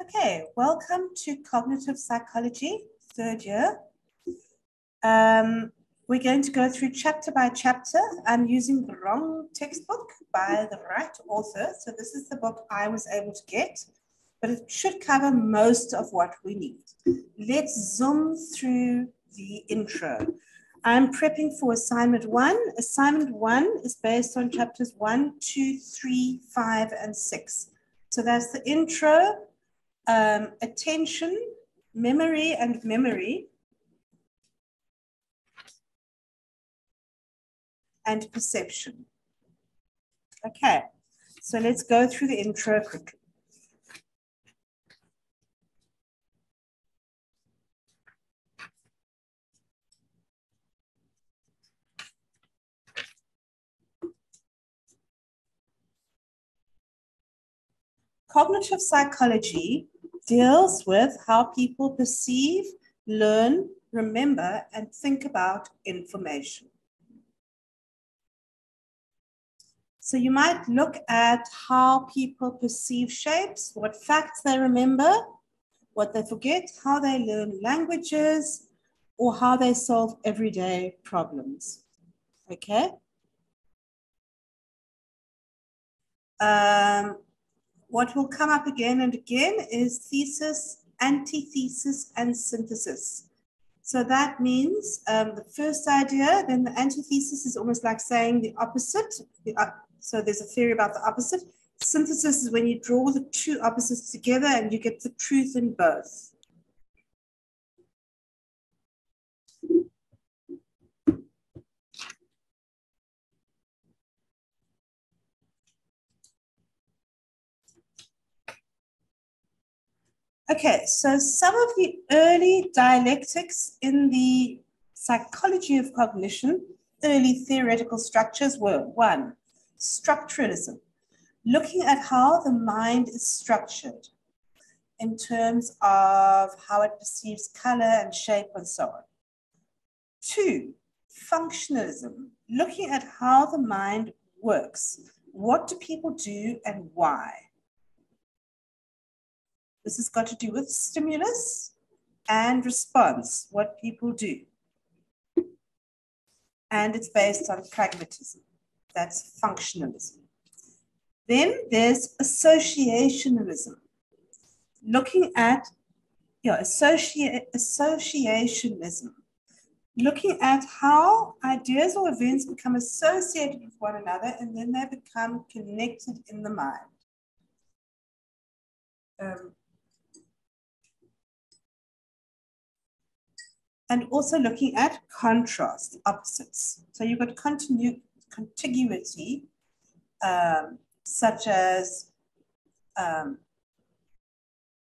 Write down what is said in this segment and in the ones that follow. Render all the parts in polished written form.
Okay, welcome to Cognitive Psychology, third year. We're going to go through chapter by chapter. I'm using the wrong textbook by the right author. So this is the book I was able to get, but it should cover most of what we need. Let's zoom through the intro. I'm prepping for assignment 1. Assignment 1 is based on chapters 1, 2, 3, 5, and 6. So that's the intro, attention, memory, and memory, and perception. Okay, so let's go through the intro quickly. Cognitive psychology deals with how people perceive, learn, remember, and think about information. So you might look at how people perceive shapes, what facts they remember, what they forget, how they learn languages, or how they solve everyday problems. Okay? What will come up again and again is thesis, antithesis, and synthesis. So that means the first idea, then the antithesis is almost like saying the opposite. So there's a theory about the opposite. Synthesis is when you draw the two opposites together and you get the truth in both. Okay, so some of the early dialectics in the psychology of cognition, early theoretical structures were: 1, structuralism, looking at how the mind is structured in terms of how it perceives color and shape and so on. 2, functionalism, looking at how the mind works. What do people do and why? This has got to do with stimulus and response, what people do. And it's based on pragmatism. That's functionalism. Then there's associationalism, looking at associationism, looking at how ideas or events become associated with one another and then they become connected in the mind. And also looking at contrast, opposites. So you've got contiguity, such as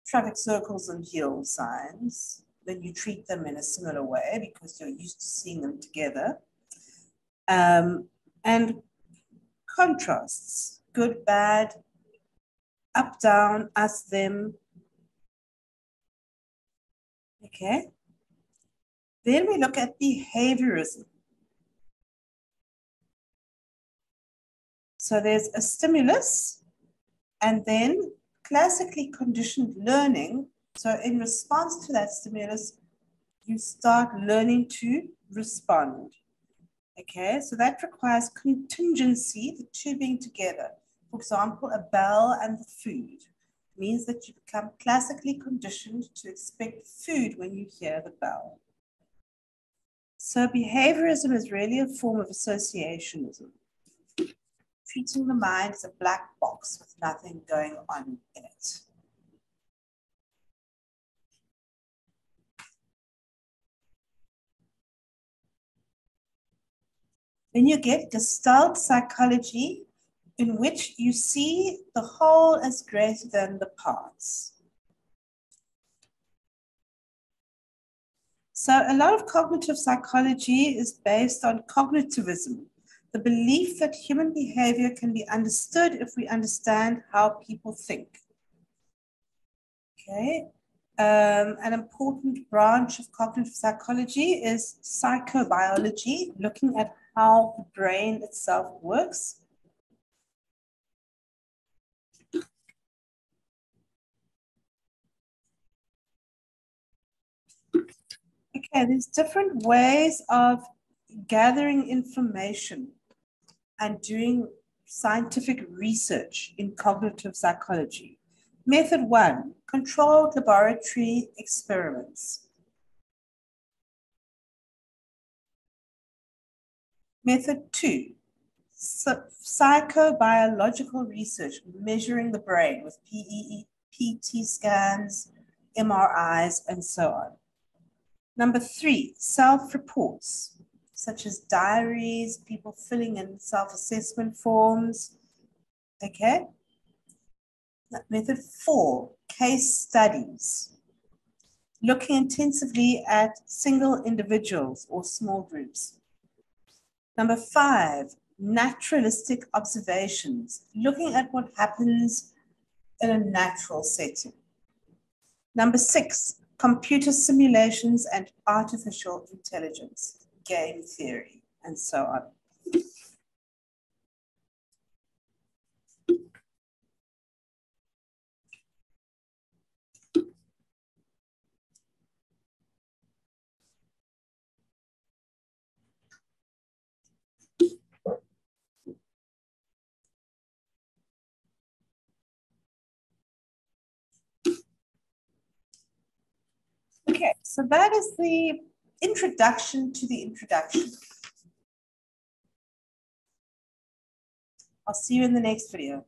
traffic circles and yield signs. Then you treat them in a similar way because you're used to seeing them together. And contrasts, good, bad, up, down, us, them. Okay. Then we look at behaviorism. So there's a stimulus and then classically conditioned learning. So in response to that stimulus, you start learning to respond. Okay, so that requires contingency, the two being together. For example, a bell and the food means that you become classically conditioned to expect food when you hear the bell. So behaviorism is really a form of associationism, treating the mind as a black box with nothing going on in it. Then you get Gestalt psychology, in which you see the whole as greater than the parts. So a lot of cognitive psychology is based on cognitivism, the belief that human behavior can be understood if we understand how people think. Okay. An important branch of cognitive psychology is psychobiology, looking at how the brain itself works. Okay, there's different ways of gathering information and doing scientific research in cognitive psychology. Method 1, controlled laboratory experiments. Method 2, psychobiological research, measuring the brain with PET scans, MRIs, and so on. Number 3, self-reports, such as diaries, people filling in self-assessment forms. Okay. Method 4, case studies, looking intensively at single individuals or small groups. Number 5, naturalistic observations, looking at what happens in a natural setting. Number 6, computer simulations and artificial intelligence, game theory, and so on. Okay, so that is the introduction to the introduction. I'll see you in the next video.